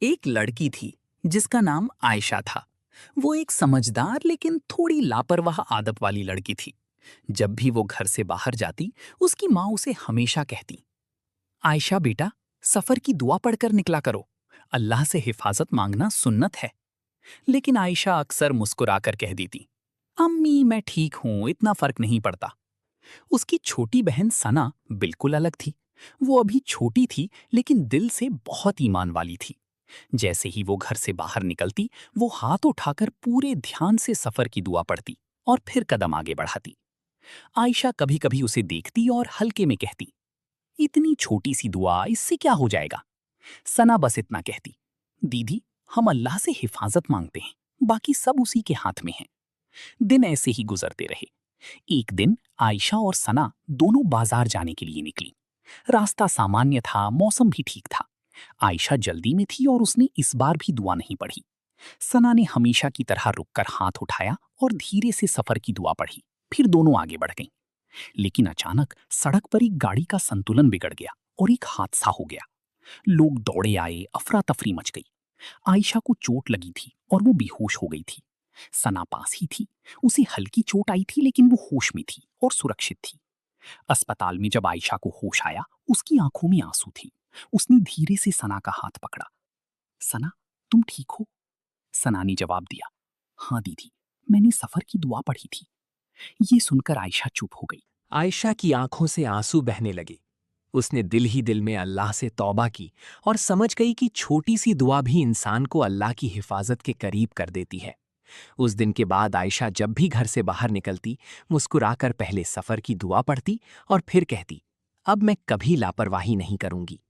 एक लड़की थी जिसका नाम आयशा था। वो एक समझदार लेकिन थोड़ी लापरवाह आदत वाली लड़की थी। जब भी वो घर से बाहर जाती, उसकी माँ उसे हमेशा कहती, आयशा बेटा, सफर की दुआ पढ़कर निकला करो। अल्लाह से हिफाजत मांगना सुन्नत है। लेकिन आयशा अक्सर मुस्कुराकर कह देती, अम्मी मैं ठीक हूँ, इतना फर्क नहीं पड़ता। उसकी छोटी बहन सना बिल्कुल अलग थी। वो अभी छोटी थी लेकिन दिल से बहुत ईमान वाली थी। जैसे ही वो घर से बाहर निकलती, वो हाथ उठाकर पूरे ध्यान से सफर की दुआ पढ़ती और फिर कदम आगे बढ़ाती। आयशा कभी कभी उसे देखती और हल्के में कहती, इतनी छोटी सी दुआ, इससे क्या हो जाएगा। सना बस इतना कहती, दीदी हम अल्लाह से हिफाजत मांगते हैं, बाकी सब उसी के हाथ में है। दिन ऐसे ही गुजरते रहे। एक दिन आयशा और सना दोनों बाजार जाने के लिए निकली। रास्ता सामान्य था, मौसम भी ठीक था। आयशा जल्दी में थी और उसने इस बार भी दुआ नहीं पढ़ी। सना ने हमेशा की तरह रुककर हाथ उठाया और धीरे से सफर की दुआ पढ़ी। फिर दोनों आगे बढ़ गईं। लेकिन अचानक सड़क पर एक गाड़ी का संतुलन बिगड़ गया और एक हादसा हो गया। लोग दौड़े आए, अफरा तफरी मच गई। आयशा को चोट लगी थी और वो बेहोश हो गई थी। सना पास ही थी। उसे हल्की चोट आई थी लेकिन वो होश में थी और सुरक्षित थी। अस्पताल में जब आयशा को होश आया, उसकी आंखों में आंसू थे। उसने धीरे से सना का हाथ पकड़ा। सना, तुम ठीक हो? सना ने जवाब दिया, हाँ दीदी, मैंने सफर की दुआ पढ़ी थी। ये सुनकर आयशा चुप हो गई। आयशा की आंखों से आंसू बहने लगे। उसने दिल ही दिल में अल्लाह से तौबा की और समझ गई कि छोटी सी दुआ भी इंसान को अल्लाह की हिफाजत के करीब कर देती है। उस दिन के बाद आयशा जब भी घर से बाहर निकलती, मुस्कुराकर पहले सफर की दुआ पढ़ती और फिर कहती, अब मैं कभी लापरवाही नहीं करूंगी।